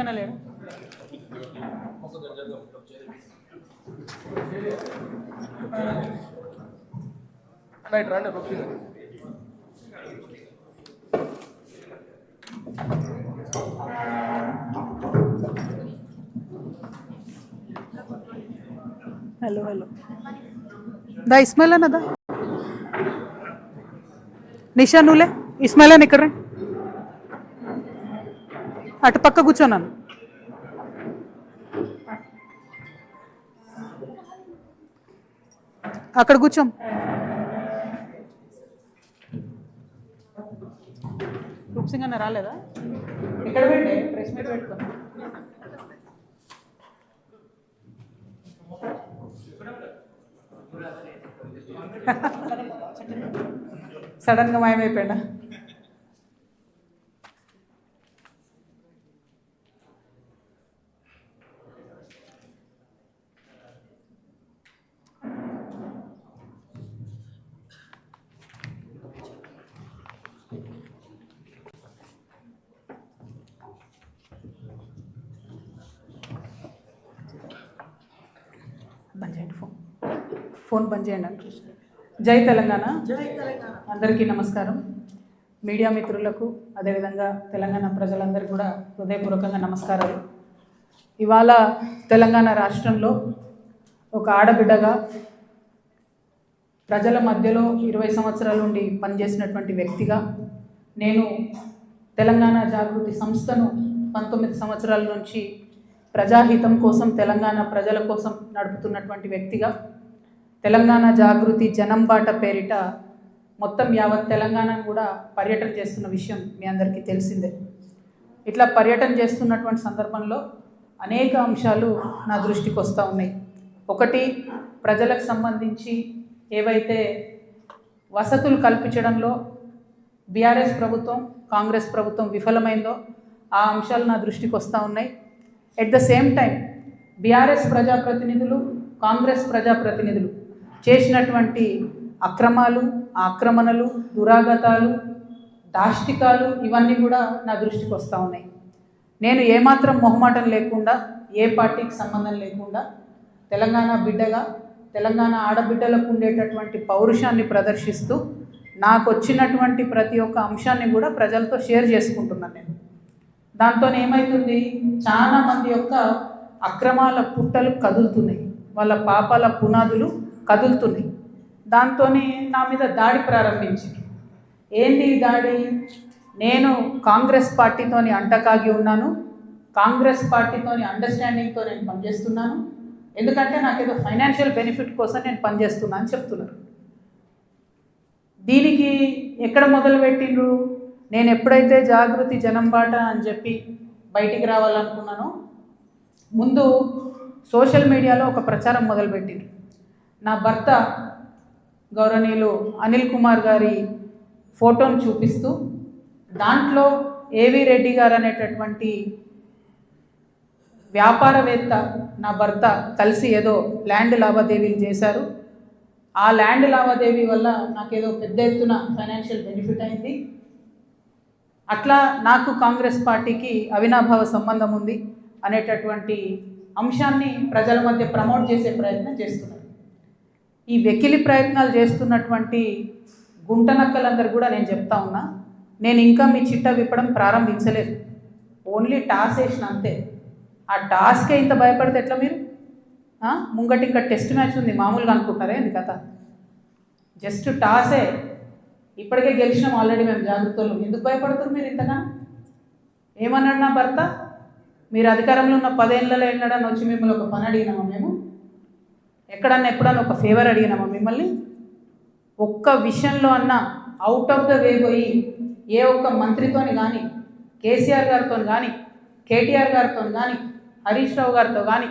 సింగ్ అన్న లేడు. రైట్ రండి రూప్ సింగ్. హలో హలో దా ఇస్మాయిల్ అన్న దా. నిషా నువ్వులే ఇస్మాయిల్ అని ఇక్కడ రండి. అటు పక్క కూర్చోన్నాను. అక్కడ కూర్చోం. రూప్ సింగ్ అన్న రాలేదా? ఇక్కడ పెట్టే ప్రెస్ మీట్ పెట్టుకో. సడన్గా మాయమైపోయాడా? బంద్ చేయండి, ఫోన్ బంద్ చేయండి అంటారు. జై తెలంగాణ. అందరికీ నమస్కారం. మీడియా మిత్రులకు అదేవిధంగా తెలంగాణ ప్రజలందరికీ కూడా హృదయపూర్వకంగా నమస్కారాలు. ఇవాళ తెలంగాణ రాష్ట్రంలో ఒక ఆడబిడ్డగా ప్రజల మధ్యలో 20 సంవత్సరాల నుండి పనిచేసినటువంటి వ్యక్తిగా నేను తెలంగాణ జాగృతి సంస్థను 19 సంవత్సరాల నుంచి ప్రజాహితం కోసం తెలంగాణ ప్రజల కోసం నడుపుతున్నటువంటి వ్యక్తిగా తెలంగాణ జాగృతి జనంబాట పేరిట మొత్తం యావత్ తెలంగాణను కూడా పర్యటన చేస్తున్న విషయం మీ అందరికీ తెలిసిందే. ఇట్లా పర్యటన చేస్తున్నటువంటి సందర్భంలో అనేక అంశాలు నా దృష్టికి వస్తూ ఉన్నాయి. ఒకటి, ప్రజలకు సంబంధించి ఏవైతే వసతులు కల్పించడంలో బీఆర్ఎస్ ప్రభుత్వం కాంగ్రెస్ ప్రభుత్వం విఫలమైందో ఆ అంశాలు నా దృష్టికి వస్తూ ఉన్నాయి. At the same time BRS ప్రజాప్రతినిధులు కాంగ్రెస్ ప్రజాప్రతినిధులు చేసినటువంటి అక్రమాలు ఆక్రమణలు దురాగతాలు దాష్టికాలు ఇవన్నీ కూడా నా దృష్టికి వస్తూ ఉన్నాయి. నేను ఏమాత్రం మొహమాటం లేకుండా ఏ పార్టీకి సంబంధం లేకుండా తెలంగాణ బిడ్డగా తెలంగాణ ఆడబిడ్డలకు ఉండేటటువంటి పౌరుషాన్ని ప్రదర్శిస్తూ నాకు వచ్చినటువంటి ప్రతి ఒక్క అంశాన్ని కూడా ప్రజలతో షేర్ చేసుకుంటున్నాను. నేను దాంతో ఏమవుతుంది, చాలామంది యొక్క అక్రమాల పుట్టలు కదులుతున్నాయి, వాళ్ళ పాపాల పునాదులు కదులుతున్నాయి. దాంతో నా మీద దాడి ప్రారంభించింది. ఏంటి దాడి? నేను కాంగ్రెస్ పార్టీతోని అంటకాగి ఉన్నాను, కాంగ్రెస్ పార్టీతోని అండర్స్టాండింగ్తో నేను పనిచేస్తున్నాను, ఎందుకంటే నాకేదో ఫైనాన్షియల్ బెనిఫిట్ కోసం నేను పనిచేస్తున్నా అని చెప్తున్నారు. దీనికి ఎక్కడ మొదలుపెట్టిండ్రు? నేను ఎప్పుడైతే జాగృతి జనంబాట అని చెప్పి బయటికి రావాలనుకున్నానో ముందు సోషల్ మీడియాలో ఒక ప్రచారం మొదలుపెట్టిండ్రు. నా భర్త గౌరవనీయులు అనిల్ కుమార్ గారి ఫోటోను చూపిస్తూ దాంట్లో ఏవి రెడ్డి గారు అనేటటువంటి వ్యాపారవేత్త నా భర్త కలిసి ఏదో ల్యాండ్ లావాదేవీలు చేశారు, ఆ ల్యాండ్ లావాదేవీ వల్ల నాకేదో పెద్ద ఎత్తున ఫైనాన్షియల్ బెనిఫిట్ అయింది, అట్లా నాకు కాంగ్రెస్ పార్టీకి అవినాభావ సంబంధం ఉంది అనేటటువంటి అంశాన్ని ప్రజల మధ్య ప్రమోట్ చేసే ప్రయత్నం చేస్తున్నారు. ఈ వెకిలి ప్రయత్నాలు చేస్తున్నటువంటి గుంటనక్కలందరూ కూడా నేను చెప్తా ఉన్నా, నేను ఇంకా మీ చిట్టా విప్పడం ప్రారంభించలేదు, ఓన్లీ టాస్ వేసిన అంతే. ఆ టాస్కే ఇంత భయపడితే ఎట్లా మీరు? ముంగటి ఇంకా టెస్ట్ మ్యాచ్ ఉంది, మామూలుగా అనుకుంటారే ఇది కథ. జస్ట్ టాసే, ఇప్పటికే గెలిచినాం ఆల్రెడీ మేము జాగ్రత్తలు. ఎందుకు భయపడుతున్నారు మీరు ఇంతగా? ఏమన్నాడు నా భర్త? మీరు అధికారంలో ఉన్న 10 ఏళ్ళలో వెళ్ళాడని వచ్చి మిమ్మల్ని ఒక పని అడిగినామా మేము? ఎక్కడన్నా ఎప్పుడన్నా ఒక ఫేవర్ అడిగినామా మిమ్మల్ని? ఒక్క విషయంలో అన్నా అవుట్ ఆఫ్ ద వే పోయి ఏ ఒక్క మంత్రితోని కానీ కేసీఆర్ గారితో కానీ కేటీఆర్ గారితో కానీ హరీష్ రావు గారితో కానీ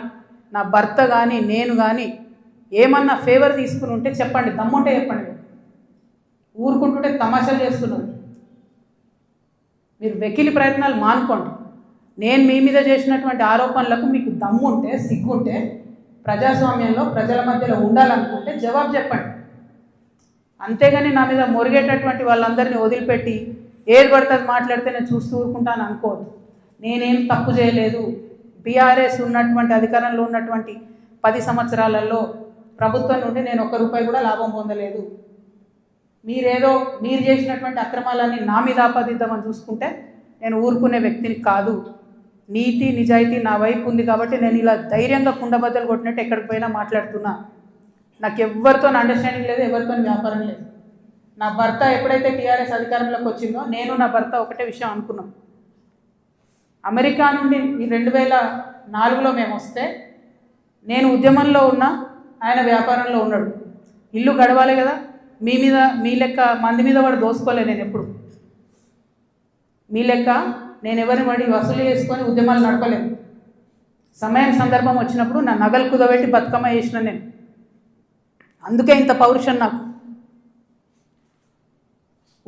నా భర్త కానీ నేను కానీ ఏమన్నా ఫేవర్ తీసుకుని ఉంటే చెప్పండి, దమ్ముంటే చెప్పండి. ఊరుకుంటుంటే తమాషాలు చేస్తున్నారు. మీరు వెకిలి ప్రయత్నాలు మానుకోండి. నేను మీ మీద చేసినటువంటి ఆరోపణలకు మీకు దమ్ముంటే సిగ్గుంటే ప్రజాస్వామ్యంలో ప్రజల మధ్యలో ఉండాలనుకుంటే జవాబు చెప్పండి. అంతేగాని నా మీద మొరిగేటటువంటి వాళ్ళందరినీ వదిలిపెట్టి ఏది పడుతుంది మాట్లాడితే నేను చూస్తూ ఊరుకుంటాను అనుకోవద్దు. నేనేం తప్పు చేయలేదు. బీఆర్ఎస్ ఉన్నటువంటి అధికారంలో ఉన్నటువంటి 10 సంవత్సరాలలో ప్రభుత్వం నుండి నేను ₹1 కూడా లాభం పొందలేదు. మీరు చేసినటువంటి అక్రమాలన్నీ నా మీద ఆపాదిద్దామని చూసుకుంటే నేను ఊరుకునే వ్యక్తిని కాదు. నీతి నిజాయితీ నా వైపు ఉంది కాబట్టి నేను ఇలా ధైర్యంగా కుండబద్దలు కొట్టినట్టు ఎక్కడికి పోయినా మాట్లాడుతున్నా. నాకు ఎవరితో అండర్స్టాండింగ్ లేదు, ఎవరితో వ్యాపారం లేదు. నా భర్త ఎప్పుడైతే టీఆర్ఎస్ అధికారంలోకి వచ్చిందో నేను నా భర్త ఒకటే విషయం అనుకున్నాం. అమెరికా నుండి 2004లో మేము వస్తే నేను ఉద్యమంలో ఉన్నా, ఆయన వ్యాపారంలో ఉన్నాడు. ఇల్లు గడవాలి కదా, మీ లెక్క మంది మీద వాడు దోసుకోలే. నేను ఎప్పుడు మీ లెక్క నేను ఎవరిని వాడి వసూలు చేసుకొని ఉద్యమాలు నడపలేదు. సమయం సందర్భం వచ్చినప్పుడు నా నగలు కుదబెట్టి బతుకమ్మ చేసిన నేను. అందుకే ఇంత పౌరుషం నాకు.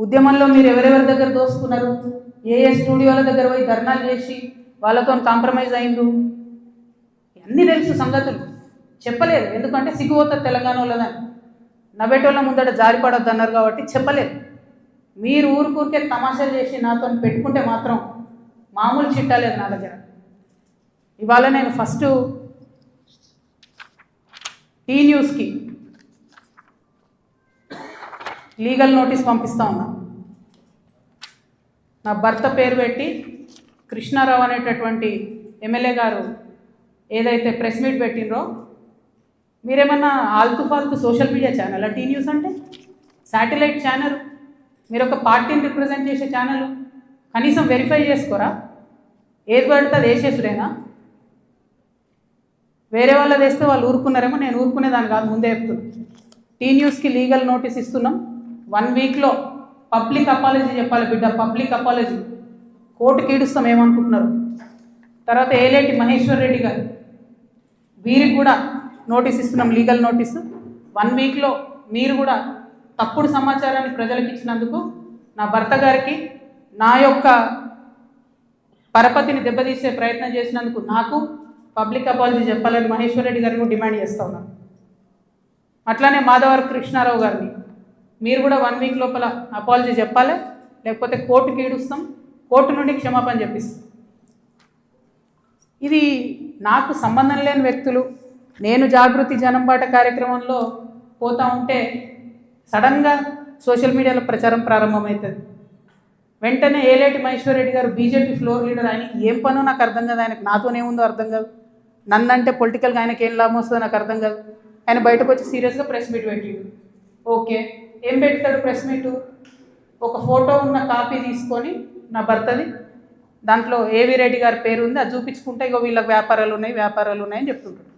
ఉద్యమంలో మీరు ఎవరెవరి దగ్గర దోసుకున్నారు, ఏ స్టూడియోల దగ్గర పోయి ధర్నాలు చేసి వాళ్ళతో కాంప్రమైజ్ అయిండ్రు, అన్నీ తెలుసు సంగతులు. చెప్పలేదు, ఎందుకంటే సిగ్గుపోతుంది తెలంగాణ వాళ్ళదని. నవ్వేటోళ్ళ ముందట జారిపడొద్దు అన్నారు కాబట్టి చెప్పలేదు. మీరు ఊరికే తమాషాలు చేసి నాతో పెట్టుకుంటే మాత్రం మామూలు చిట్టాలేదు నా దగ్గర. ఇవాళ నేను ఫస్ట్ టీ న్యూస్కి లీగల్ నోటీస్ పంపిస్తా ఉన్నా. నా భర్త పేరు పెట్టి కృష్ణారావు అనేటటువంటి ఎమ్మెల్యే గారు ఏదైతే ప్రెస్ మీట్ పెట్టినరో, మీరేమన్నా ఆల్తు ఫాల్తు social media channel T News అంటే? శాటిలైట్ ఛానల్, మీరు ఒక పార్టీని రిప్రజెంట్ చేసే ఛానల్, కనీసం వెరిఫై చేసుకోరా? ఏది పడితే అది వేసేసుడేనా? వేరే వాళ్ళది వేస్తే వాళ్ళు ఊరుకున్నారేమో, నేను ఊరుకునేదాన్ని కాదు, ముందే చెప్తున్నాను. టీ న్యూస్కి లీగల్ నోటీస్ ఇస్తున్నాం. 1 వీక్లో పబ్లిక్ అపాలజీ చెప్పాలి బిడ్డ, పబ్లిక్ అపాలజీ. కోర్టుకి ఈడుస్తాం ఏమనుకుంటున్నారు. తర్వాత ఏలేటి మహేశ్వర్ రెడ్డి గారు, వీరికి కూడా నోటీస్ ఇస్తున్నాం, లీగల్ నోటీసు. 1 వీక్లో మీరు కూడా తప్పుడు సమాచారాన్ని ప్రజలకు ఇచ్చినందుకు, నా భర్త గారికి నా యొక్క పరపతిని దెబ్బతీసే ప్రయత్నం చేసినందుకు నాకు పబ్లిక్ అపాలజీ చెప్పాలని మహేశ్వర్ రెడ్డి గారిని డిమాండ్ చేస్తూ ఉన్నాను. అట్లానే మాధవర్ కృష్ణారావు గారిని మీరు కూడా 1 వీక్ లోపల అపాలజీ చెప్పాలి, లేకపోతే కోర్టుకి ఈడుస్తాం, కోర్టు నుండి క్షమాపణ చెప్పిస్తాం. ఇది నాకు సంబంధం లేని వ్యక్తులు. నేను జాగృతి జనంబాట కార్యక్రమంలో పోతా ఉంటే సడన్గా సోషల్ మీడియాలో ప్రచారం ప్రారంభమవుతుంది. వెంటనే ఏలేటి మహేశ్వర్ రెడ్డి గారు బీజేపీ ఫ్లోర్ లీడర్, ఆయనకి ఏం పనో నాకు అర్థం కాదు, ఆయనకు నాతోనేముందో అర్థం కాదు, నన్నంటే పొలిటికల్గా ఆయనకి ఏం లాభం వస్తుందో నాకు అర్థం కాదు. ఆయన బయటకు వచ్చి సీరియస్గా ప్రెస్ మీట్ పెట్టిండు. ఓకే, ఏం పెడతాడు ప్రెస్ మీటు? ఒక ఫోటో ఉన్న కాపీ తీసుకొని నా భర్తది, దాంట్లో ఏవి రెడ్డి గారి పేరు ఉంది, అది చూపించుకుంటే ఇగో వీళ్ళకి వ్యాపారాలు ఉన్నాయని చెప్తుంటాడు.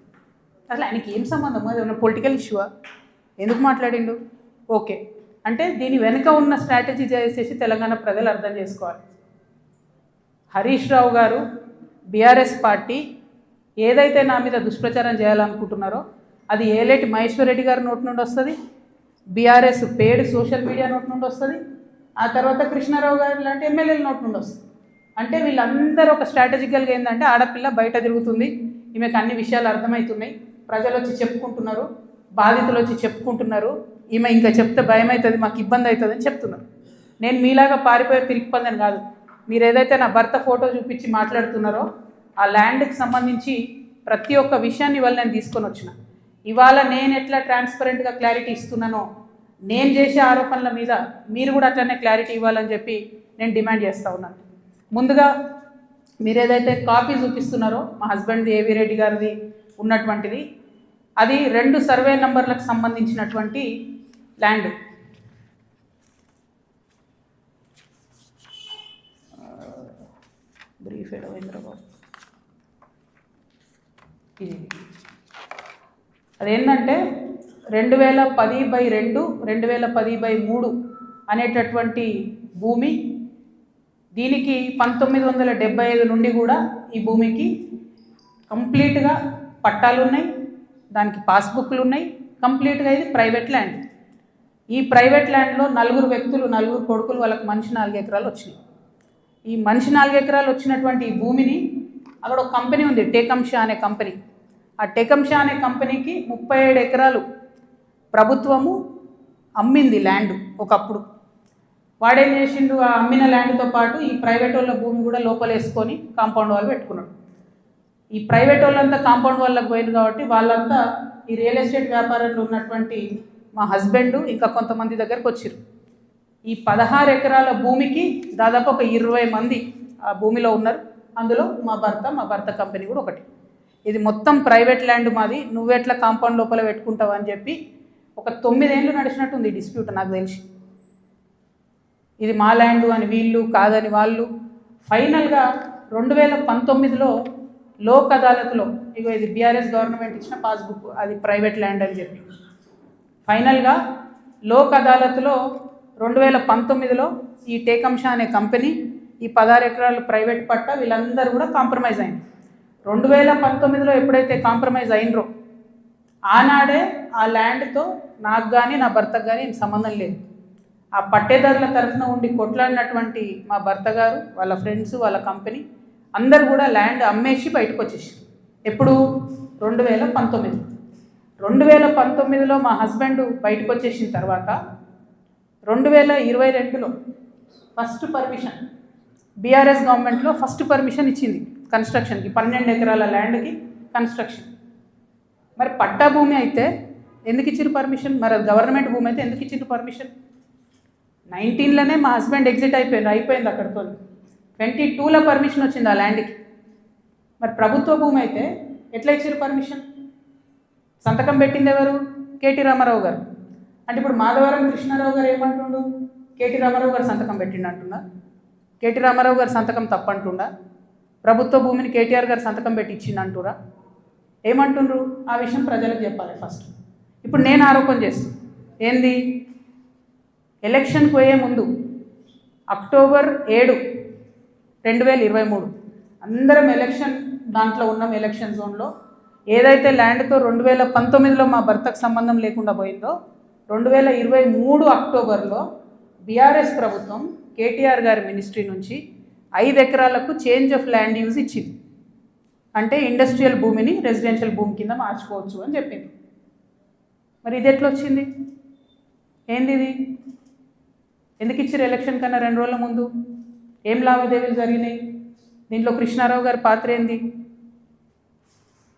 అసలు ఆయనకి ఏం సంబంధం? అది ఏమన్నా పొలిటికల్ ఇష్యూవా? ఎందుకు మాట్లాడిండు? ఓకే, అంటే దీని వెనుక ఉన్న స్ట్రాటజీ చేసేసి తెలంగాణ ప్రజలు అర్థం చేసుకోవాలి. హరీష్ రావు గారు, బీఆర్ఎస్ పార్టీ ఏదైతే నా మీద దుష్ప్రచారం చేయాలనుకుంటున్నారో అది ఏలేటి మహేశ్వర్ రెడ్డి గారి నోటి నుండి వస్తుంది, బీఆర్ఎస్ పేడ్ సోషల్ మీడియా నోటి నుండి వస్తుంది, ఆ తర్వాత కృష్ణారావు గారు లాంటి ఎమ్మెల్యేల నోటి నుండి వస్తుంది. అంటే వీళ్ళందరూ ఒక స్ట్రాటజికల్గా ఏంటంటే, ఆడపిల్ల బయట తిరుగుతుంది, ఈమెకు అన్ని విషయాలు అర్థమవుతున్నాయి, ప్రజలు వచ్చి చెప్పుకుంటున్నారు, బాధితులు వచ్చి చెప్పుకుంటున్నారు, ఈమె ఇంకా చెప్తే భయం అవుతుంది, మాకు ఇబ్బంది అవుతుంది అని చెప్తున్నారు. నేను మీలాగా పారిపోయే పిరికిపందని కాదు. మీరు ఏదైతే నా భర్త ఫోటో చూపించి మాట్లాడుతున్నారో ఆ ల్యాండ్కి సంబంధించి ప్రతి ఒక్క విషయాన్ని ఇవాళ నేను తీసుకొని వచ్చిన. ఇవాళ నేను ఎట్లా ట్రాన్స్పరెంట్గా క్లారిటీ ఇస్తున్నానో, నేను చేసే ఆరోపణల మీద మీరు కూడా అట్లనే క్లారిటీ ఇవ్వాలని చెప్పి నేను డిమాండ్ చేస్తూ ఉన్నాను. ముందుగా మీరు ఏదైతే కాపీ చూపిస్తున్నారో మా హస్బెండ్ది ఏవి రెడ్డి గారిది ఉన్నటువంటిది, అది 2 సర్వే నంబర్లకు సంబంధించినటువంటి ల్యాండ్. బ్రీఫ్ ఏడవైంద్రబాబు ఇది అదేంటంటే 2010/2 2010/3 అనేటటువంటి భూమి. దీనికి 1975 నుండి కూడా ఈ భూమికి కంప్లీట్గా పట్టాలు ఉన్నాయి, దానికి పాస్బుక్లు ఉన్నాయి, కంప్లీట్గా ఇది ప్రైవేట్ ల్యాండ్. ఈ ప్రైవేట్ ల్యాండ్లో 4 వ్యక్తులు, 4 కొడుకులు, వాళ్ళకి మనిషి 4 ఎకరాలు వచ్చినాయి. ఈ మనిషి 4 ఎకరాలు వచ్చినటువంటి ఈ భూమిని అక్కడ ఒక కంపెనీ ఉంది, టేకంషా అనే కంపెనీ. ఆ టేకంషా అనే కంపెనీకి 37 ఎకరాలు ప్రభుత్వము అమ్మింది ల్యాండ్ ఒకప్పుడు. వాడేం చేసిండు, ఆ అమ్మిన ల్యాండ్తో పాటు ఈ ప్రైవేట్ వాళ్ళ భూమి కూడా లోపలేసుకొని కాంపౌండ్ వాళ్ళు పెట్టుకున్నాడు. ఈ ప్రైవేట్ వాళ్ళంతా కాంపౌండ్ వాళ్ళకి పోయింది కాబట్టి వాళ్ళంతా ఈ రియల్ ఎస్టేట్ వ్యాపారంలో ఉన్నటువంటి మా హస్బెండ్ ఇంకా కొంతమంది దగ్గరకు వచ్చారు. ఈ 16 ఎకరాల భూమికి దాదాపు ఒక 20 మంది ఆ భూమిలో ఉన్నారు. అందులో మా భర్త కంపెనీ కూడా ఒకటి. ఇది మొత్తం ప్రైవేట్ ల్యాండ్ మాది, నువ్వెట్లా కాంపౌండ్ లోపల పెట్టుకుంటావు అని చెప్పి ఒక 9 ఏళ్ళు నడిచినట్టుంది ఈ డిస్ప్యూట్ నాకు తెలిసి. ఇది మా ల్యాండ్ అని వీళ్ళు, కాదని వాళ్ళు. ఫైనల్గా 2019లో లోక్ అదాలత్లో, ఇగో ఇది బీఆర్ఎస్ గవర్నమెంట్ ఇచ్చిన పాస్బుక్, అది ప్రైవేట్ ల్యాండ్ అని చెప్పి ఫైనల్గా లోక్ అదాలత్లో 2019లో ఈ టేకంషా అనే కంపెనీ ఈ 16 ఎకరాలు ప్రైవేట్ పట్ట వీళ్ళందరూ కూడా కాంప్రమైజ్ అయింది. 2019లో ఎప్పుడైతే కాంప్రమైజ్ అయినరో ఆనాడే ఆ ల్యాండ్తో నాకు కానీ నా భర్తకు కానీ సంబంధం లేదు. ఆ పట్టేదారుల తరఫున ఉండి కొట్లాడినటువంటి మా భర్త గారు, వాళ్ళ ఫ్రెండ్స్, వాళ్ళ కంపెనీ అందరు కూడా ల్యాండ్ అమ్మేసి బయటకు వచ్చేసి. ఎప్పుడు? 2019. 2019లో మా హస్బెండ్ బయటకు వచ్చేసిన తర్వాత 2022లో ఫస్ట్ పర్మిషన్, బీఆర్ఎస్ గవర్నమెంట్లో ఫస్ట్ పర్మిషన్ ఇచ్చింది కన్స్ట్రక్షన్కి, 12 ఎకరాల ల్యాండ్కి కన్స్ట్రక్షన్. మరి పట్టా భూమి అయితే ఎందుకు ఇచ్చారు పర్మిషన్? మరి అది గవర్నమెంట్ భూమి అయితే ఎందుకు ఇచ్చింది పర్మిషన్? 19లోనే మా హస్బెండ్ ఎగ్జిట్ అయిపోయింది అక్కడితో. 22లో పర్మిషన్ వచ్చింది ఆ ల్యాండ్కి. మరి ప్రభుత్వ భూమి అయితే ఎట్లా ఇచ్చారు పర్మిషన్? సంతకం పెట్టింది ఎవరు? కేటీ రామారావు గారు. అంటే ఇప్పుడు మాధవరం కృష్ణారావు గారు ఏమంటుండు? కేటీ రామారావు గారు సంతకం పెట్టిండు అంటున్నా. కేటీ రామారావు గారు సంతకం తప్పంటుండా? ప్రభుత్వ భూమిని కేటీఆర్ గారు సంతకం పెట్టి ఇచ్చిండు అంటురా? ఏమంటుండ్రు? ఆ విషయం ప్రజలకు చెప్పాలి ఫస్ట్. ఇప్పుడు నేను ఆరోపణ చేస్తాను ఏంది, ఎలక్షన్కి పోయే ముందు అక్టోబర్ 7, 2023 అందరం ఎలక్షన్ దాంట్లో ఉన్నాం. ఎలక్షన్ జోన్లో ఏదైతే ల్యాండ్తో 2019లో మా భర్తకు సంబంధం లేకుండా పోయిందో 2023 అక్టోబర్లో బీఆర్ఎస్ ప్రభుత్వం కేటీఆర్ గారి మినిస్ట్రీ నుంచి 5 ఎకరాలకు చేంజ్ ఆఫ్ ల్యాండ్ యూజ్ ఇచ్చింది. అంటే ఇండస్ట్రియల్ భూమిని రెసిడెన్షియల్ భూమి కింద మార్చుకోవచ్చు అని చెప్పింది. మరి ఇది ఎట్లా వచ్చింది? ఏంది ఇది? ఎందుకు ఇచ్చారు ఎలక్షన్ కన్నా 2 రోజుల ముందు? ఏం లావాదేవీలు జరిగినాయి? దీంట్లో కృష్ణారావు గారి పాత్ర ఏంది?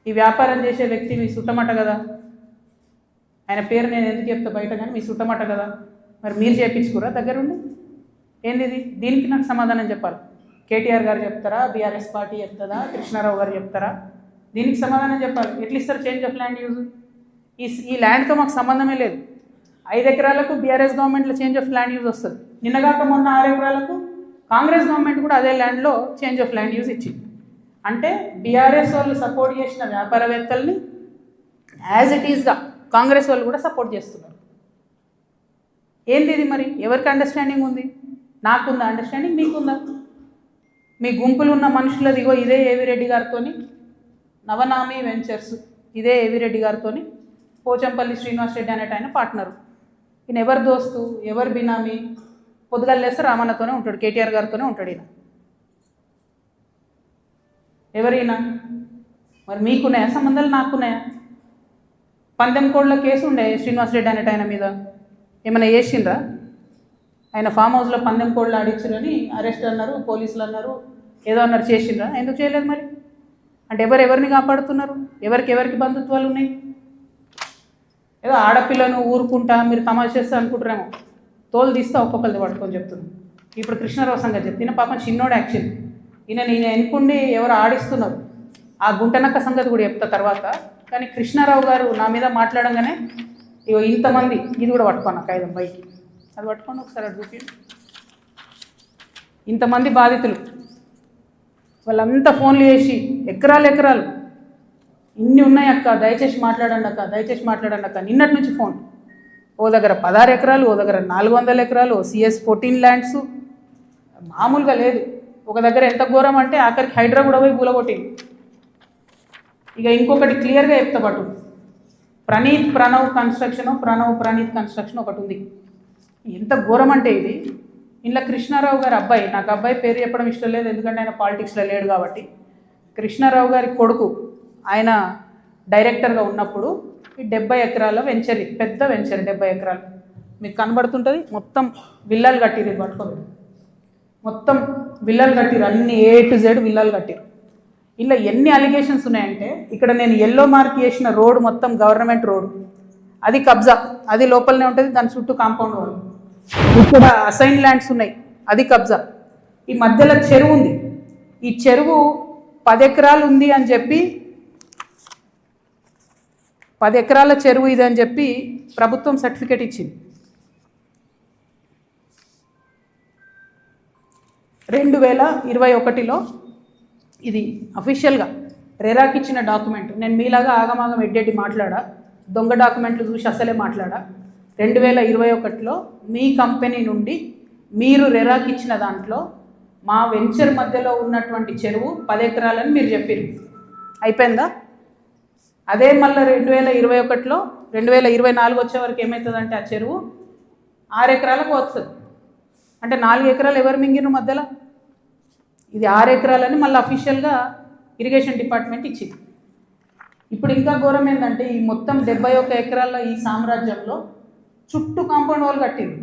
ఈ వ్యాపారం చేసే వ్యక్తి మీ సుట్టమట కదా, ఆయన పేరు నేను ఎందుకు చెప్తా బయట, కానీ మీ సుట్టమట కదా. మరి మీరు చేయించుకురా దగ్గరుండి? ఏంది ఇది? దీనికి నాకు సమాధానం చెప్పాలి. కేటీఆర్ గారు చెప్తారా, బీఆర్ఎస్ పార్టీ చెప్తుందా, కృష్ణారావు గారు చెప్తారా? దీనికి సమాధానం చెప్పాలి. ఎట్లా ఇస్తారు చేంజ్ ఆఫ్ ల్యాండ్ యూజ్? ఈ ల్యాండ్తో మాకు సంబంధమే లేదు. 5 ఎకరాలకు బీఆర్ఎస్ గవర్నమెంట్లో చేంజ్ ఆఫ్ ల్యాండ్ యూజ్ వస్తుంది. నిన్నగాక మొన్న 6 ఎకరాలకు కాంగ్రెస్ గవర్నమెంట్ కూడా అదే ల్యాండ్లో చేంజ్ ఆఫ్ ల్యాండ్ యూజ్ ఇచ్చింది. అంటే బీఆర్ఎస్ వాళ్ళు సపోర్ట్ చేసిన వ్యాపారవేత్తల్ని యాజ్ ఇట్ ఈస్గా కాంగ్రెస్ వాళ్ళు కూడా సపోర్ట్ చేస్తున్నారు. ఏంది ఇది? మరి ఎవరికి అండర్స్టాండింగ్ ఉంది? నాకుందా అండర్స్టాండింగ్? మీకుందా? మీ గుంపులు ఉన్న మనుషులది ఇగో ఇదే ఏవిరెడ్డి గారితో నవనామి వెంచర్స్, ఇదే ఏవిరెడ్డి గారితో పోచంపల్లి శ్రీనివాస్ రెడ్డి అనేట ఆయన పార్ట్నరు. ఈయన ఎవరు దోస్తు, ఎవరు బినామీ? పొద్దుగాలు లేస్తే రామన్నతోనే ఉంటాడు, కేటీఆర్ గారితోనే ఉంటాడు ఈయన. ఎవరైనా మరి మీకున్నాయా సంబంధాలు? నాకున్నాయా? పందెం కోడ్ల కేసు ఉండే శ్రీనివాస్ రెడ్డి అనేట ఆయన మీద, ఏమైనా చేసిండ్రా? ఆయన ఫామ్ హౌస్లో పందెం కోడ్లు ఆడించారని అరెస్ట్ అన్నారు, పోలీసులు అన్నారు, ఏదో అన్నారు, చేసిండ్రా? ఎందుకు చేయలేదు మరి? అంటే ఎవరిని కాపాడుతున్నారు? ఎవరికి బంధుత్వాలు ఉన్నాయి? ఏదో ఆడపిల్లను ఊరుకుంటా మీరు తమాషా చేస్తా అనుకుంటారేమో, తోలు తీస్తా ఒక్కొక్కరిది పట్టుకొని చెప్తున్నాను. ఇప్పుడు కృష్ణారావు సంగతి చెప్తున్నా. పాపం చిన్నోడు యాక్చువల్లీ, నేను ఎన్నుకుండి ఎవరు ఆడిస్తున్నారు ఆ గుంటనక్క సంగతి కూడా చెప్తా తర్వాత. కానీ కృష్ణారావు గారు నా మీద మాట్లాడంగానే ఇగో ఇంతమంది, ఇది కూడా పట్టుకోను కాగితం పైకి, అది పట్టుకోండి ఒకసారి, అది చూపి. ఇంతమంది బాధితులు వాళ్ళంతా ఫోన్లు చేసి ఎకరాలు ఇన్ని ఉన్నాయి అక్క, దయచేసి మాట్లాడండి అక్క. నిన్నటి నుంచి ఫోన్. ఓ దగ్గర 16 ఎకరాలు, ఓ దగ్గర 400 ఎకరాలు, సిఎస్ 14 ల్యాండ్స్, మామూలుగా లేదు. ఒక దగ్గర ఎంత ఘోరం అంటే ఆఖరికి హైడ్రా కూడా పోయి కూలగొట్టింది. ఇక ఇంకొకటి క్లియర్గా చెప్తా పట్టు, ప్రణీత్ కన్స్ట్రక్షన్ ఒకటి ఉంది. ఎంత ఘోరం అంటే ఇది, ఇంట్లో కృష్ణారావు గారి అబ్బాయి, నాకు అబ్బాయి పేరు చెప్పడం ఇష్టం లేదు ఎందుకంటే ఆయన పాలిటిక్స్లో లేడు కాబట్టి, కృష్ణారావు గారి కొడుకు ఆయన డైరెక్టర్గా ఉన్నప్పుడు ఈ 70 ఎకరాల వెంచర్, పెద్ద వెంచర్ 70 ఎకరాలు, మీకు కనబడుతుంటుంది. మొత్తం విల్లాలు కట్టిరు, ఇది పట్టుకోండి. మొత్తం విల్లాలు కట్టిరు, అన్ని A to Z విల్లాలు కట్టిరు. ఇలా ఎన్ని అలిగేషన్స్ ఉన్నాయంటే, ఇక్కడ నేను ఎల్లో మార్క్ చేసిన రోడ్ మొత్తం గవర్నమెంట్ రోడ్, అది కబ్జా, అది లోపలనే ఉంటుంది, దాని చుట్టూ కాంపౌండ్ వాళ్ళు. ఇక్కడ అసైన్ ల్యాండ్స్ ఉన్నాయి, అది కబ్జా. ఈ మధ్యలో చెరువు ఉంది, ఈ చెరువు 10 ఎకరాలు ఉంది అని చెప్పి, 10 ఎకరాల చెరువు ఇది అని చెప్పి ప్రభుత్వం సర్టిఫికేట్ ఇచ్చింది. 2021లో ఇది అఫీషియల్గా రెరాకి ఇచ్చిన డాక్యుమెంట్. నేను మీలాగా ఆగమాగం ఎడ్డెడ్డి మాట్లాడా, దొంగ డాక్యుమెంట్లు చూసి అసలే మాట్లాడా. 2021లో మీ కంపెనీ నుండి మీరు రెరాకి ఇచ్చిన దాంట్లో మా వెంచర్ మధ్యలో ఉన్నటువంటి చెరువు 10 ఎకరాలని మీరు చెప్పారు. అయిపోయిందా? అదే మళ్ళీ 2021లో 2024 వచ్చే వరకు ఏమవుతుందంటే ఆ చెరువు 6 ఎకరాలకు వస్తుంది. అంటే 4 ఎకరాలు ఎవరు మింగిన మధ్యలో? ఇది 6 ఎకరాలని మళ్ళీ అఫీషియల్గా ఇరిగేషన్ డిపార్ట్మెంట్ ఇచ్చింది. ఇప్పుడు ఇంకా ఘోరం ఏంటంటే, ఈ మొత్తం 71 ఎకరాల ఈ సామ్రాజ్యంలో చుట్టూ కాంపౌండ్ వాల్ కట్టింది.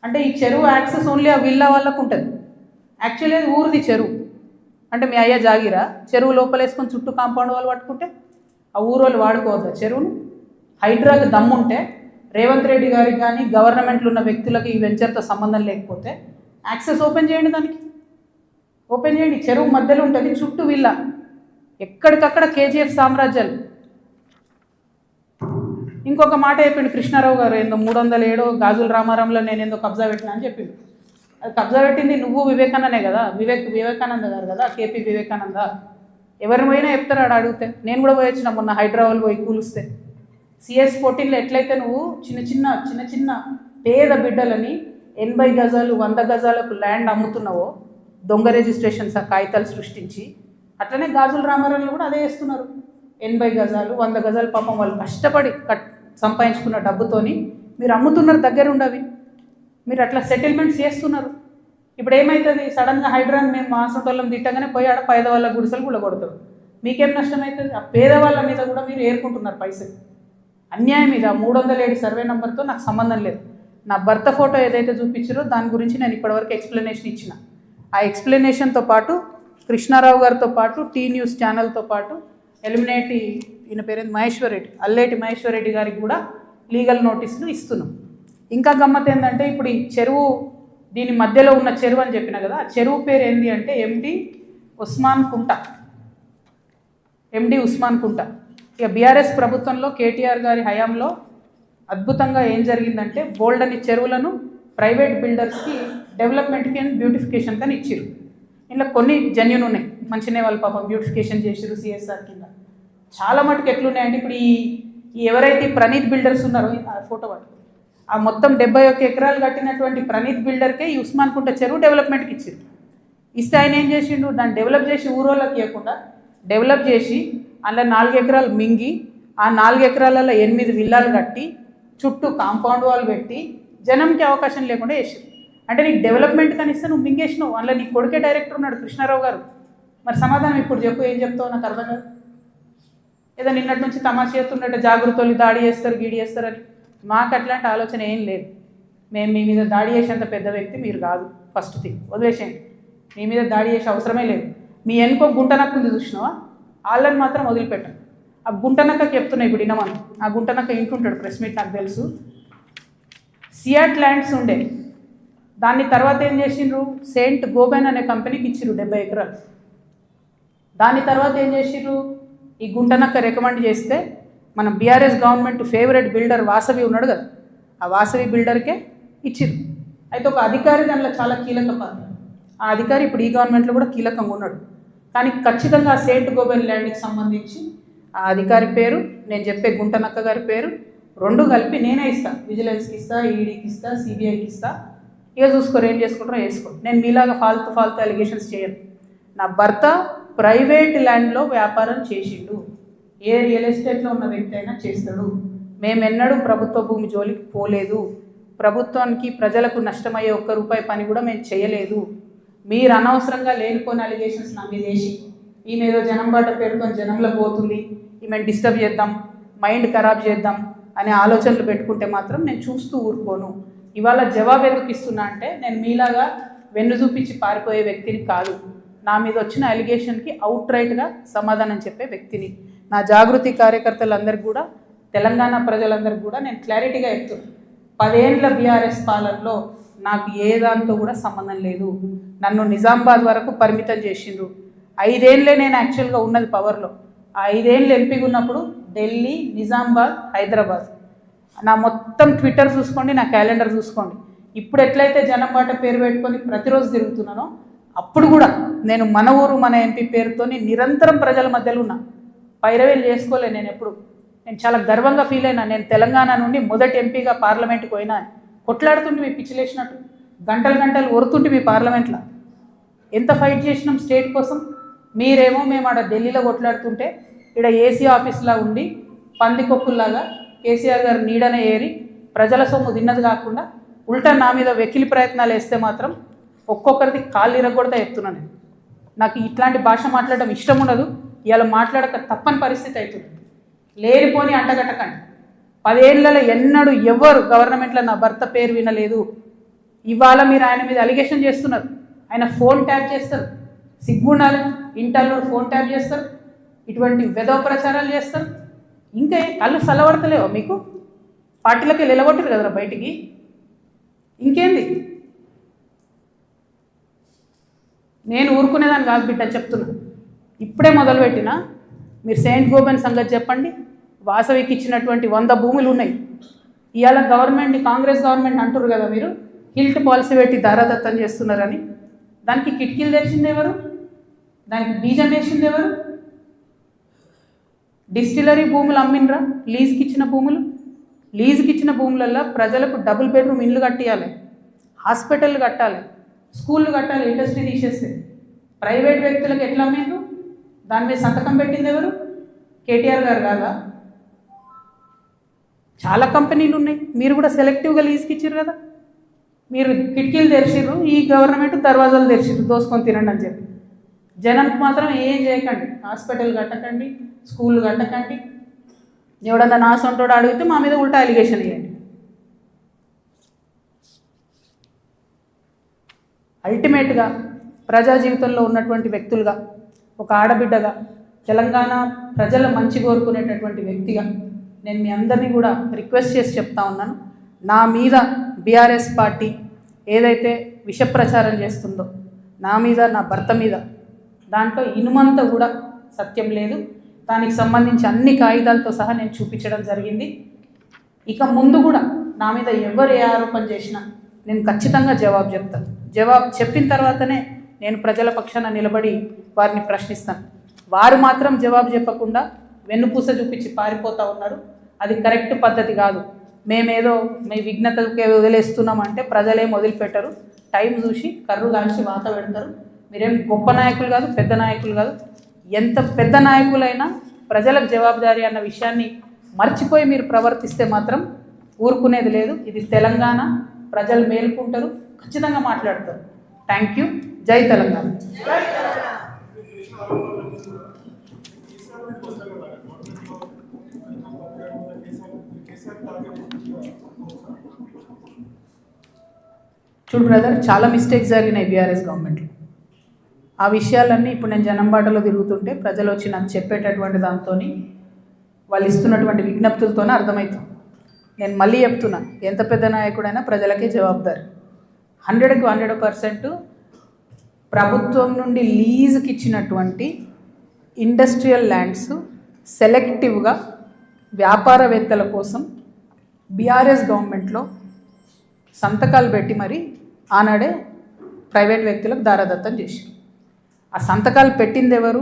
అంటే ఈ చెరువు యాక్సెస్ ఓన్లీ ఆ విల్లా వాళ్ళకు ఉంటుంది. యాక్చువల్లీ అది ఊరిది చెరువు. అంటే మీ అయ్యా జాగిరా, చెరువు లోపలేసుకొని చుట్టూ కాంపౌండ్ వాల్ పట్టుకుంటే ఆ ఊరోళ్ళు వాడుకోవద్దా చెరువును? హైడ్రాకి దమ్ముంటే రేవంత్ రెడ్డి గారికి కానీ గవర్నమెంట్లో ఉన్న వ్యక్తులకి ఈ వెంచర్తో సంబంధం లేకపోతే యాక్సెస్ ఓపెన్ చేయండి, దానికి ఓపెన్ చేయండి. చెరువు మధ్యలో ఉంటుంది, చుట్టూ విల్లా, ఎక్కడికక్కడ KGF సామ్రాజ్యాలు. ఇంకొక మాట చెప్పిండు కృష్ణారావు గారు, ఏందో 307 గాజుల రామారంలో నేను ఏందో కబ్జా పెట్టినా అని చెప్పిండు. అది కబ్జా పెట్టింది నువ్వు వివేకానందే కదా, వివేకానంద గారు కదా, KP వివేకానంద. ఎవరిని పోయినా చెప్తారు ఆడ అడిగితే. నేను కూడా పోయి వచ్చిన మొన్న హైదరాబాద్ పోయి కూలిస్తే. CS14లో ఎట్లయితే నువ్వు చిన్న చిన్న పేద బిడ్డలని 80 గజాలు 100 గజాలకు ల్యాండ్ అమ్ముతున్నావో, దొంగ రిజిస్ట్రేషన్స్ ఆ కాగితాలు సృష్టించి, అట్లనే గాజుల రామారంలో కూడా అదే చేస్తున్నారు. 80 గజాలు 100 గజాలు పాపం వాళ్ళు కష్టపడి సంపాదించుకున్న డబ్బుతోని మీరు అమ్ముతున్నారు, దగ్గర ఉండవి మీరు అట్లా సెటిల్మెంట్స్ చేస్తున్నారు. ఇప్పుడు ఏమవుతుంది, సడన్గా హైడ్రాన్ మేము మాసంటోళ్ళం తిట్టగానే పోయి ఆడ పేదవాళ్ళ గుడిసెలు కూడా కొడతారు. మీకేం నష్టం అవుతుంది? ఆ పేదవాళ్ళ మీద కూడా మీరు ఏరుకుంటున్నారు పైసలు. అన్యాయం ఇది. 307 సర్వే నెంబర్తో నాకు సంబంధం లేదు. నా భర్త ఫోటో ఏదైతే చూపించారో దాని గురించి నేను ఇప్పటివరకు ఎక్స్ప్లెనేషన్ ఇచ్చిన. ఆ ఎక్స్ప్లెనేషన్తో పాటు కృష్ణారావు గారితో పాటు టీ న్యూస్ ఛానల్తో పాటు ఎలిమినేటి ఈయన పేరు మహేశ్వర్ రెడ్డి, అల్లేటి మహేశ్వర్ రెడ్డి గారికి కూడా లీగల్ నోటీసులు ఇస్తున్నాం. ఇంకా గమ్మత్ ఏంటంటే, ఇప్పుడు ఈ చెరువు దీని మధ్యలో ఉన్న చెరువు అని చెప్పిన కదా, ఆ చెరువు పేరు ఏంటి అంటే MD ఉస్మాన్ కుంట. ఇక BRS ప్రభుత్వంలో KTR గారి హయాంలో అద్భుతంగా ఏం జరిగిందంటే, బోల్డని చెరువులను ప్రైవేట్ బిల్డర్స్కి డెవలప్మెంట్కి అండ్ బ్యూటిఫికేషన్ కానీ ఇచ్చారు. ఇలా కొన్ని జెన్యూన్ ఉన్నాయి, మంచినే వాళ్ళు పాపం బ్యూటిఫికేషన్ చేసారు CSR కింద. చాలా మటుకు ఎట్లున్నాయంటే, ఇప్పుడు ఈ ఎవరైతే ప్రణీత్ బిల్డర్స్ ఉన్నారో, ఆ ఫోటో పట్టు, ఆ మొత్తం 71 ఎకరాలు కట్టినటువంటి ప్రణీత్ బిల్డర్కే ఈ ఉస్మాన్ కుంట చెరువు డెవలప్మెంట్కి ఇచ్చారు. ఇస్తే ఆయన ఏం చేసిండు, దాన్ని డెవలప్ చేసి ఊరోళ్ళకి ఇవ్వకుండా డెవలప్ చేసి అందులో 4 ఎకరాలు మింగి, ఆ 4 ఎకరాలలో 8 విల్లాలు కట్టి చుట్టూ కాంపౌండ్ వాల్ పెట్టి జనంకి అవకాశం లేకుండా చేసారు. అంటే నీకు డెవలప్మెంట్ కనిస్తే నువ్వు మింగేసినావు. అందులో నీ కొడుకే డైరెక్టర్ ఉన్నాడు కృష్ణారావు గారు. మరి సమాధానం ఇప్పుడు చెప్పు, ఏం చెప్తావు నాకు అర్థం కాదు. ఏదో నిన్నటి నుంచి తమాషా చేస్తుండట, జాగృతలు దాడి చేస్తారు గీడి చేస్తారని. మాకు అట్లాంటి ఆలోచన ఏం లేదు. మేము మీ మీద దాడి చేసేంత పెద్ద వ్యక్తి మీరు కాదు. ఫస్ట్ థింగ్ వదిలేసేయండి, మీ మీద దాడి చేసే అవసరమే లేదు. మీ వెనుకో గుంటనక్క ఉంది చూసినావా, వాళ్ళని మాత్రం వదిలిపెట్టాం. ఆ గుంటనక్కకి చెప్తున్నాయి ఇప్పుడు ఇనమని. ఆ గుంటనక్క ఇంటుంటాడు, ప్రెస్ మీట్ నాకు తెలుసు. సియాట్ ల్యాండ్స్ ఉండే, దాన్ని తర్వాత ఏం చేసిండ్రు, సెయింట్ గోబెన్ అనే కంపెనీకి ఇచ్చిర్రు 70 ఎకరాలు. దాని తర్వాత ఏం చేసిర్రు, ఈ గుంటనక్క రికమెండ్ చేస్తే మన BRS government favourite builder Vasavi ఉన్నాడు కదా, ఆ వాసవి బిల్డర్కే ఇచ్చిర్రు. అయితే ఒక అధికారి దానిలో చాలా కీలక పాత్ర. ఆ అధికారి ఇప్పుడు ఈ గవర్నమెంట్లో కూడా కీలకంగా ఉన్నాడు. కానీ ఖచ్చితంగా ఆ సెయింట్ గోబెన్ ల్యాండ్కి సంబంధించి ఆ అధికారి పేరు, నేను చెప్పే గుంటనక్క గారి పేరు 2 కలిపి నేనే ఇస్తాను. విజిలెన్స్కి ఇస్తా, ఈడీకి ఇస్తా, CBIకి ఇస్తా. ఇక చూసుకోరు, ఏం చేసుకుంటారో వేసుకోండి. నేను మీలాగా ఫాల్తు అలిగేషన్స్ చేయను. నా భర్త ప్రైవేట్ ల్యాండ్లో వ్యాపారం చేసిండు. ఏ రియల్ ఎస్టేట్లో ఉన్న వ్యక్తి అయినా చేస్తాడు. మేమెన్నడూ ప్రభుత్వ భూమి జోలికి పోలేదు. ప్రభుత్వానికి ప్రజలకు నష్టమయ్యే ₹1 పని కూడా మేము చేయలేదు. మీరు అనవసరంగా లేనిపోయిన అలిగేషన్స్ నా మీద వేసి, ఈమె ఏదో జనం బాట పేరుతో జనంలో పోతుంది, ఈమెను డిస్టర్బ్ చేద్దాం, మైండ్ ఖరాబ్ చేద్దాం, అనే ఆలోచనలు పెట్టుకుంటే మాత్రం నేను చూస్తూ ఊరుకోను. ఇవాళ జవాబు ఎందుకు ఇస్తున్నా అంటే నేను మీలాగా వెన్ను చూపించి పారిపోయే వ్యక్తిని కాదు. నా మీద వచ్చిన అలిగేషన్కి అవుట్ రైట్గా సమాధానం చెప్పే వ్యక్తిని. నా జాగృతి కార్యకర్తలందరికీ కూడా, తెలంగాణ ప్రజలందరికీ కూడా నేను క్లారిటీగా చెప్తున్నాను. 10 ఏళ్ళ బీఆర్ఎస్ పాలనలో నాకు ఏ దాంతో కూడా సంబంధం లేదు. నన్ను నిజామాబాద్ వరకు పరిమితం చేసిండ్రు. 5 ఏళ్ళే నేను యాక్చువల్గా ఉన్నది పవర్లో. ఆ 5 ఏళ్ళు ఎంపీగా ఉన్నప్పుడు ఢిల్లీ, నిజామాబాద్, హైదరాబాద్. నా మొత్తం ట్విట్టర్ చూసుకోండి, నా క్యాలెండర్ చూసుకోండి. ఇప్పుడు ఎట్లయితే జనంబాట పేరు పెట్టుకొని ప్రతిరోజు తిరుగుతున్నానో అప్పుడు కూడా నేను మన ఊరు మన ఎంపీ పేరుతోని నిరంతరం ప్రజల మధ్యలో ఉన్నా. పైరవేలు చేసుకోలే నేను ఎప్పుడు. నేను చాలా గర్వంగా ఫీల్ అయినా. నేను తెలంగాణ నుండి మొదటి ఎంపీగా పార్లమెంట్కి పోయినా. కొట్లాడుతుంటే మీ పిచ్చిలేసినట్టు గంటలు గంటలు ఒరుతుంటే మీ పార్లమెంట్లో ఎంత ఫైట్ చేసినాం స్టేట్ కోసం. మీరేమో మేము ఆడ ఢిల్లీలో కొట్లాడుతుంటే ఇక్కడ ఏసీ ఆఫీస్లా ఉండి పందికొక్కుల్లాగా కేసీఆర్ గారు నీడనే ఏరి ప్రజల సొమ్ము తిన్నది కాకుండా ఉల్టా నా మీద వెకిలి ప్రయత్నాలు వేస్తే మాత్రం ఒక్కొక్కరిది కాళ్ళు ఇరగొడతా చెప్తున్నాను. నాకు ఇట్లాంటి భాష మాట్లాడడం ఇష్టం ఉండదు. ఇలా మాట్లాడక తప్పని పరిస్థితి అవుతుంది. లేనిపోని అంటగట్టకండి. 10 ఏళ్లలో ఎన్నడూ ఎవరు గవర్నమెంట్లో నా భర్త పేరు వినలేదు. ఇవాళ మీరు ఆయన మీద అలిగేషన్ చేస్తున్నారు. ఆయన ఫోన్ ట్యాప్ చేస్తారు. సిగ్గుండాలి. ఇంటర్లో ఫోన్ ట్యాప్ చేస్తారు. ఇటువంటి వెధవ ప్రచారాలు చేస్తారు. ఇంకా కళ్ళు చల్లబడతలేవో మీకు? పార్టీలకి నిలగొట్టారు కదరా బయటికి. ఇంకేంది? నేను ఊరుకునేదాన్ని కాదు బిడ్డ, చెప్తున్నా. ఇప్పుడే మొదలుపెట్టినా. మీరు సెయింట్ గోబెన్ సంగతి చెప్పండి. వాసవికి ఇచ్చినటువంటి 100 భూములు ఉన్నాయి. ఇవాళ గవర్నమెంట్ని, కాంగ్రెస్ గవర్నమెంట్ అంటారు కదా మీరు, హిల్ట్ పాలసీ పెట్టి దారాదత్తం చేస్తున్నారని. దానికి కిటికీలు తెరిచింది ఎవరు? దానికి బీజం వేసింది ఎవరు? డిస్టిలరీ భూములు అమ్మినరా? లీజుకి ఇచ్చిన భూములు. లీజుకి ఇచ్చిన భూములల్లో ప్రజలకు డబుల్ బెడ్రూమ్ ఇండ్లు కట్టియాలి, హాస్పిటల్ కట్టాలి, స్కూళ్ళు కట్టాలి. ఇండస్ట్రీ తీసేస్తే ప్రైవేట్ వ్యక్తులకు ఎట్లా అమ్మిండ్రు? దాని మీద సంతకం పెట్టింది ఎవరు? కేటీఆర్ గారు కాదా? చాలా కంపెనీలు ఉన్నాయి. మీరు కూడా సెలెక్టివ్గా లీజుకి ఇచ్చారు కదా. మీరు కిటికీలు తెరిచిర్రు, ఈ గవర్నమెంట్ దర్వాజాలు తెరిచిర్రు దోసుకొని తినండి అని చెప్పి. జనానికి మాత్రం ఏం చేయకండి. హాస్పిటల్ కట్టకండి, స్కూల్ కట్టకండి. ఎవడన్నా నా సొంటోడు అడిగితే మా మీద ఉల్టా అలిగేషన్ ఇవ్వండి. అల్టిమేట్గా ప్రజా జీవితంలో ఉన్నటువంటి వ్యక్తులుగా, ఒక ఆడబిడ్డగా, తెలంగాణ ప్రజల మంచి కోరుకునేటటువంటి వ్యక్తిగా నేను మీ అందరినీ కూడా రిక్వెస్ట్ చేసి చెప్తా ఉన్నాను. నా మీద బీఆర్ఎస్ పార్టీ ఏదైతే విష ప్రచారం చేస్తుందో నా మీద, నా భర్త మీద, దాంట్లో ఇనుమంతా కూడా సత్యం లేదు. దానికి సంబంధించి అన్ని కాగితాలతో సహా నేను చూపించడం జరిగింది. ఇక ముందు కూడా నా మీద ఎవరు ఏ ఆరోపణ చేసినా నేను ఖచ్చితంగా జవాబు చెప్తాను. జవాబు చెప్పిన తర్వాతనే నేను ప్రజల పక్షాన నిలబడి వారిని ప్రశ్నిస్తాను. వారు మాత్రం జవాబు చెప్పకుండా వెన్నుపూస చూపించి పారిపోతూ ఉన్నారు. అది కరెక్ట్ పద్ధతి కాదు. మేమేదో మీ విఘ్నతకే వదిలేస్తున్నామంటే ప్రజలేం వదిలిపెట్టరు. టైం చూసి కర్రు కాల్చి వాత పెడతారు. మీరేం గొప్ప నాయకులు కాదు, పెద్ద నాయకులు కాదు. ఎంత పెద్ద నాయకులైనా ప్రజలకు జవాబుదారీ అన్న విషయాన్ని మర్చిపోయి మీరు ప్రవర్తిస్తే మాత్రం ఊరుకునేది లేదు. ఇది తెలంగాణ. ప్రజలు మేలుకుంటారు, ఖచ్చితంగా మాట్లాడతారు. Thank you. జై తెలంగాణ. చూడు బ్రదర్, చాలా మిస్టేక్స్ జరిగినాయి బీఆర్ఎస్ గవర్నమెంట్లో. ఆ విషయాలన్నీ ఇప్పుడు నేను జనంబాటలో తిరుగుతుంటే ప్రజలు వచ్చి నాకు చెప్పేటటువంటి దాంతో, వాళ్ళు ఇస్తున్నటువంటి విజ్ఞప్తులతోనే అర్థమవుతుంది. నేను మళ్ళీ చెప్తున్నాను, ఎంత పెద్ద నాయకుడైనా ప్రజలకే జవాబుదారు. 100కి 100% ప్రభుత్వం నుండి లీజుకి ఇచ్చినటువంటి ఇండస్ట్రియల్ ల్యాండ్స్ సెలెక్టివ్గా వ్యాపారవేత్తల కోసం బీఆర్ఎస్ గవర్నమెంట్లో సంతకాలు పెట్టి మరి ఆనాడే ప్రైవేట్ వ్యక్తులకు దారాదత్తం చేశారు. ఆ సంతకాలు పెట్టింది ఎవరు,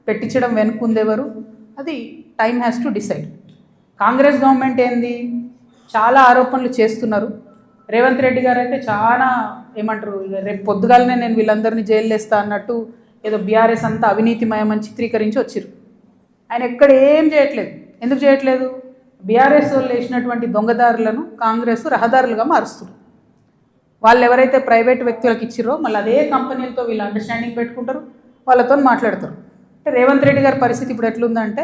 పెట్టించడం వెనుకుందెవరు, అది time has to decide. Congress government ఏంది, చాలా ఆరోపణలు చేస్తున్నారు. రేవంత్ రెడ్డి గారు అయితే చాలా ఏమంటారు, రేపు పొద్దుగాలనే నేను వీళ్ళందరినీ జైలు వేస్తా అన్నట్టు ఏదో బీఆర్ఎస్ అంతా అవినీతిమయమని చిత్రీకరించి వచ్చారు. ఆయన ఎక్కడ ఏం చేయట్లేదు. ఎందుకు చేయట్లేదు? బీఆర్ఎస్ వాళ్ళు వేసినటువంటి దొంగదారులను కాంగ్రెస్ రహదారులుగా మారుస్తున్నారు. వాళ్ళు ఎవరైతే ప్రైవేట్ వ్యక్తులకు ఇచ్చిరో మళ్ళీ అదే కంపెనీలతో వీళ్ళు అండర్స్టాండింగ్ పెట్టుకుంటారు, వాళ్ళతో మాట్లాడతారు. అంటే రేవంత్ రెడ్డి గారి పరిస్థితి ఇప్పుడు ఎట్లుందంటే,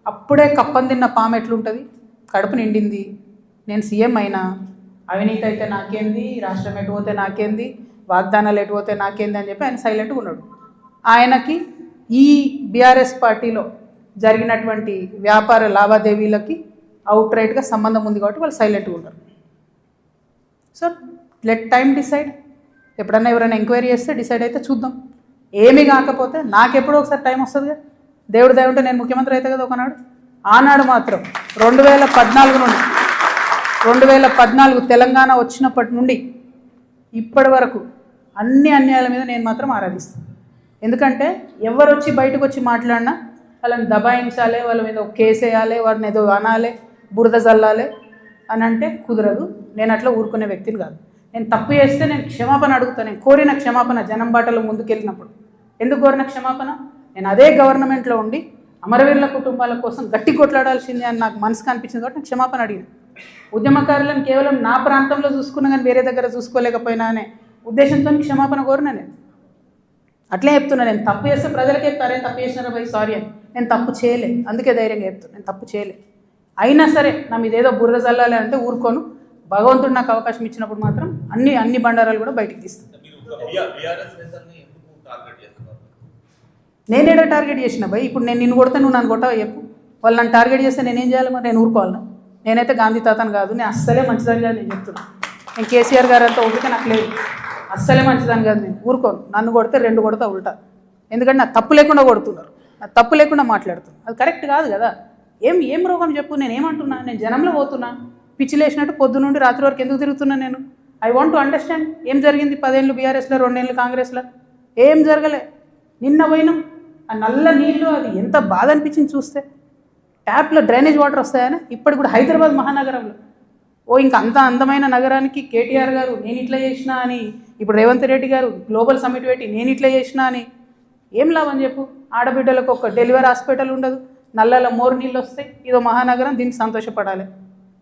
అప్పుడే కప్పం తిన్న పాము ఎట్లుంటుంది, కడుపు నిండింది, నేను సీఎం అయినా, అవినీతి అయితే నాకేంది, రాష్ట్రం ఎటు పోతే నాకేంది, వాగ్దానాలు ఎటు పోతే నాకేంది అని చెప్పి ఆయన సైలెంట్గా ఉన్నాడు. ఆయనకి ఈ బీఆర్ఎస్ పార్టీలో జరిగినటువంటి వ్యాపార లావాదేవీలకి అవుట్ రైట్గా సంబంధం ఉంది కాబట్టి వాళ్ళు సైలెంట్గా ఉంటారు. So let time decide. ఎప్పుడన్నా ఎవరైనా ఎంక్వైరీ చేస్తే డిసైడ్ అయితే చూద్దాం. ఏమీ కాకపోతే నాకెప్పుడో ఒకసారి టైం వస్తుందిగా, దేవుడు దయ ఉంటే నేను ముఖ్యమంత్రి అవుతా కదా ఒకనాడు. ఆనాడు మాత్రం 2014 నుండి 2014 తెలంగాణ వచ్చినప్పటి నుండి ఇప్పటి వరకు అన్ని అన్యాయాల మీద నేను మాత్రం ఆరాధిస్తాను. ఎందుకంటే ఎవరు వచ్చి బయటకు వచ్చి మాట్లాడినా వాళ్ళని దబాయించాలి, వాళ్ళ మీద ఒక కేసు వేయాలి, వాడిని ఏదో అనాలి, బురద జల్లాలి అని అంటే కుదరదు. నేను అట్లా ఊరుకునే వ్యక్తిని కాదు. నేను తప్పు చేస్తే నేను క్షమాపణ అడుగుతాను. నేను కోరిన క్షమాపణ జనం బాటలో ముందుకెళ్ళినప్పుడు ఎందుకు కోరిన క్షమాపణ? నేను అదే గవర్నమెంట్లో ఉండి అమరవీరుల కుటుంబాల కోసం గట్టి కొట్లాడాల్సిందే అని నాకు మనసుకు అనిపించింది కాబట్టి నేను క్షమాపణ అడిగిన. ఉద్యమకారులను కేవలం నా ప్రాంతంలో చూసుకున్నా కానీ వేరే దగ్గర చూసుకోలేకపోయినా అనే ఉద్దేశంతో క్షమాపణ కోరిన. అట్లే చెప్తున్నా, నేను తప్పు చేస్తే ప్రజలకే చెప్తారే తప్పు చేసినారా భయ్ సారీ అని. నేను తప్పు చేయలే, అందుకే ధైర్యంగా చెప్తాను నేను తప్పు చేయలే. అయినా సరే నా మీద ఏదో బుర్ర చల్లాలి అంటే ఊరుకోను. భగవంతుడు నాకు అవకాశం ఇచ్చినప్పుడు మాత్రం అన్ని బండారాలు కూడా బయటికి తీస్తాను. నేనేడా టార్గెట్ చేసిన భయ్? ఇప్పుడు నేను నిన్ను కొడితే నువ్వు నన్ను కొట్టవా చెప్పు? వాళ్ళు నన్ను టార్గెట్ చేస్తే నేనేం చేయాలి మరి? నేను ఊరుకోవాలా? నేనైతే గాంధీ తాతను కాదు, నేను అస్సలే మంచిదని కాదు నేను చెప్తున్నాను. నేను కేసీఆర్ గారు అంతా ఓపిక నాకు లేదు, అస్సలే మంచిదని కాదు. నేను ఊరుకోను. నన్ను కొడితే 2 కొడతా ఉల్టా. ఎందుకంటే నాకు తప్పు లేకుండా కొడుతున్నారు, నాకు తప్పు లేకుండా మాట్లాడుతున్నారు. అది కరెక్ట్ కాదు కదా. ఏం రోగం చెప్పు? నేను ఏమంటున్నా? నేను జనంలో పోతున్నా, పిచ్చి లేచినట్టు పొద్దు నుండి రాత్రి వరకు ఎందుకు తిరుగుతున్నా నేను? ఐ వాంట్ టు అండర్స్టాండ్ ఏం జరిగింది. 10 ఏళ్ళు బీఆర్ఎస్లో, 2 ఏళ్ళు కాంగ్రెస్లో ఏం జరగలే. నిన్న పోయినాం, ఆ నల్ల నీళ్ళు అది ఎంత బాధ అనిపించింది చూస్తే. ట్యాప్లో డ్రైనేజ్ వాటర్ వస్తాయని ఇప్పటికి కూడా హైదరాబాద్ మహానగరంలో ఇంకా అంత అందమైన నగరానికి కేటీఆర్ గారు నేను ఇట్లా చేసినా అని, ఇప్పుడు రేవంత్ రెడ్డి గారు గ్లోబల్ సమ్మిట్ పెట్టి నేను ఇట్లా చేసినా అని ఏం లాభం చెప్పు? ఆడబిడ్డలకు ఒక డెలివరీ హాస్పిటల్ ఉండదు, నల్లలో మోరు నీళ్ళు వస్తాయి. ఇదో మహానగరం, దీనికి సంతోషపడాలి.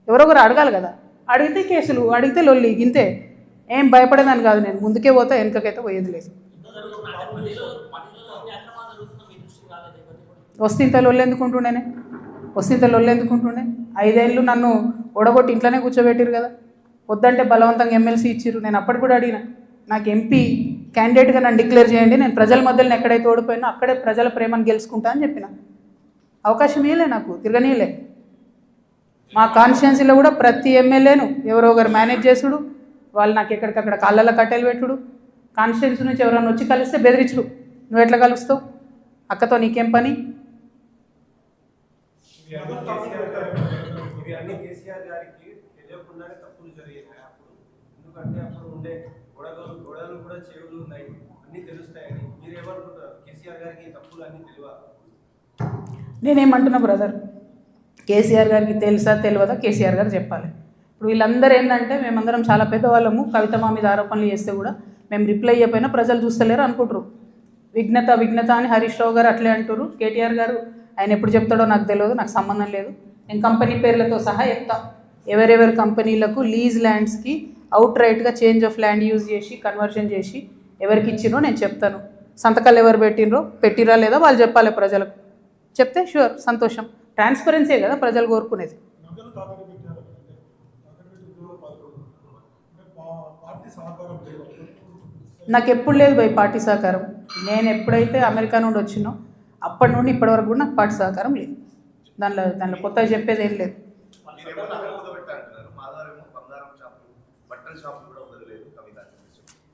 ఎవరొకరు అడగాలి కదా. అడిగితే కేసులు, అడిగితే లొల్లి, గింతే. ఏం భయపడేదాన్ని కాదు నేను. ముందుకే పోతా, వెనుకకైతే పోయేది లేదు. వస్తే లొల్లెందుకుంటుండేనే? 5 ఏళ్ళు నన్ను ఓడగొట్టి ఇంట్లోనే కూర్చోబెట్టిరు కదా. వద్దంటే బలవంతంగా ఎమ్మెల్సీ ఇచ్చిర్రు. నేను అప్పటి కూడా అడిగిన, నాకు ఎంపీ క్యాండిడేట్గా నన్ను డిక్లేర్ చేయండి, నేను ప్రజల మధ్యలో ఎక్కడైతే ఓడిపోయినా అక్కడే ప్రజల ప్రేమను గెలుచుకుంటా అని చెప్పిన. అవకాశం ఇవ్వలే నాకు, తిరగనీయలే. మా కాన్స్టిట్యున్సీలో కూడా ప్రతి ఎమ్మెల్యేను ఎవరో ఒకరు మేనేజ్ చేసుడు, వాళ్ళు నాకు ఎక్కడికక్కడ కాళ్ళల్లో కట్టెలు పెట్టుడు, కాన్స్టిట్యున్సీ నుంచి ఎవరైనా వచ్చి కలిస్తే బెదిరించుడు. నువ్వు ఎట్లా కలుస్తావు? అక్కతో నీకేం పని? నేనేమంటున్నా బ్రదర్, కేసీఆర్ గారికి తెలుసా తెలియదా కేసీఆర్ గారు చెప్పాలి. ఇప్పుడు వీళ్ళందరూ ఏంటంటే మేమందరం చాలా పెద్దవాళ్ళము, కవిత మా మీద ఆరోపణలు చేస్తే కూడా మేము రిప్లై అయిపోయినా ప్రజలు చూస్తలేరు అనుకుంటారు. విఘ్నత అని హరీష్ రావు గారు అట్లే అంటారు. కేటీఆర్ గారు ఆయన ఎప్పుడు చెప్తాడో నాకు తెలియదు, నాకు సంబంధం లేదు. నేను కంపెనీ పేర్లతో సహా చెప్తా. ఎవరెవరి కంపెనీలకు లీజ్ ల్యాండ్స్కి అవుట్ రైట్గా చేంజ్ ఆఫ్ ల్యాండ్ యూజ్ చేసి కన్వర్షన్ చేసి ఎవరికి ఇచ్చినో నేను చెప్తాను. సంతకాలు ఎవరు పెట్టిరా లేదా వాళ్ళు చెప్పాలి ప్రజలకు. చెప్తే షూర్ సంతోషం. ట్రాన్స్పరెన్సీ కదా ప్రజలు కోరుకునేది. నాకు ఎప్పుడు లేదు భయ్ పార్టీ సహకారం. నేను ఎప్పుడైతే అమెరికా నుండి వచ్చినో అప్పటి నుండి ఇప్పటి వరకు కూడా నాకు పార్టీ సహకారం లేదు. దాంట్లో కొత్తగా చెప్పేది ఏం లేదు.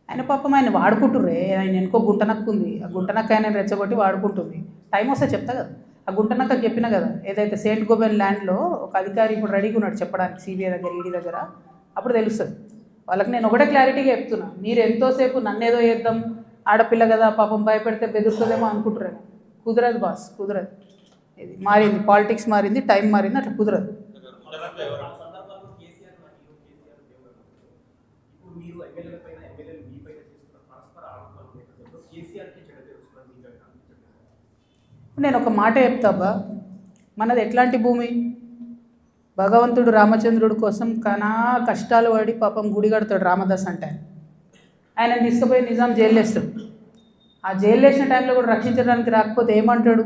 ఆయన పాపం ఆయన వాడుకుంటుర్రే. ఆయన ఎనుకో గుంటనక్కు ఉంది, ఆ గుంటనక్క ఆయన రెచ్చగొట్టి వాడుకుంటుంది. టైం వస్తే చెప్తా కదా. ఆ గుంటనక్క చెప్పినా కదా, ఏదైతే సెయింట్ గోబెన్ ల్యాండ్లో ఒక అధికారి ఇప్పుడు రెడీగా ఉన్నాడు చెప్పడానికి సిబిఐ దగ్గర, ఈడీ దగ్గర. అప్పుడు తెలుస్తుంది వాళ్ళకి. నేను ఒకటే క్లారిటీగా చెప్తున్నా, మీరు ఎంతోసేపు నన్నేదో చేద్దాం, ఆడపిల్ల కదా పాపం భయపెడితే బెదురుతుందేమో అనుకుంటారేమో. కుదరదు బాస్, కుదరదు. ఇది మారింది, పాలిటిక్స్ మారింది, టైం మారింది, అట్లా కుదరదు. నేను ఒక మాట చెప్తాబా, మనది ఎట్లాంటి భూమి? భగవంతుడు రామచంద్రుడి కోసం కనా కష్టాలు పడి పాపం గుడి కడతాడు రామదాస్ అంటే. ఆయన తీసుకుపోయి నిజాం జైలు వేస్తాడు. ఆ జైలు వేసిన టైంలో కూడా రక్షించడానికి రాకపోతే ఏమంటాడు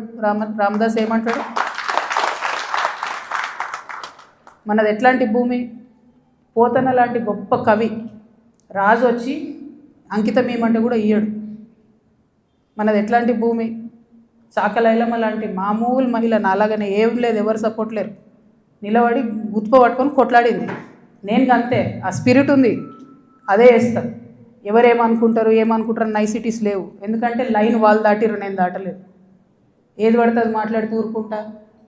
రామదాస్? ఏమంటాడు? మనది ఎట్లాంటి భూమి? పోతన లాంటి గొప్ప కవి రాజు వచ్చి అంకితం ఇవ్వమంటే కూడా ఇయ్యడు. మనది ఎట్లాంటి భూమి? చాకలైలమ్మ లాంటి మామూలు మహిళ నాలాగానే ఏం లేదు, ఎవరు సపోర్ట్ లేరు, నిలబడి గుత్ప పట్టుకొని కొట్లాడింది. నేను అంతే, ఆ స్పిరిట్ ఉంది, అదే వేస్తాను. ఎవరేమనుకుంటారు ఏమనుకుంటారు నైసిటీస్ లేవు. ఎందుకంటే లైన్ వాళ్ళు దాటిరు, నేను దాటలేదు. ఏది పడితే అది మాట్లాడుతూ ఊరుకుంటా.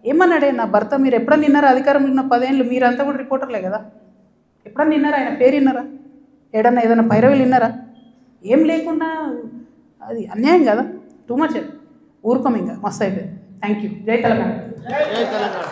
ఏమన్నాడే నా భర్త, మీరు ఎప్పుడన్నా నిన్నారా? అధికారంలో ఉన్న 10 ఏళ్ళు మీరంతా కూడా రిపోర్టర్లే కదా, ఎప్పుడన్నా నిన్నారా? ఆయన పేరు విన్నారా? ఏదైనా పైరవీలు విన్నారా? ఏం లేకుండా అది అన్యాయం కదా, టూ మచ్. ఊరుకోం, ఇంకా మస్తు అయిపోయింది. Thank you. జై తెలంగాణ. జై తెలంగాణ.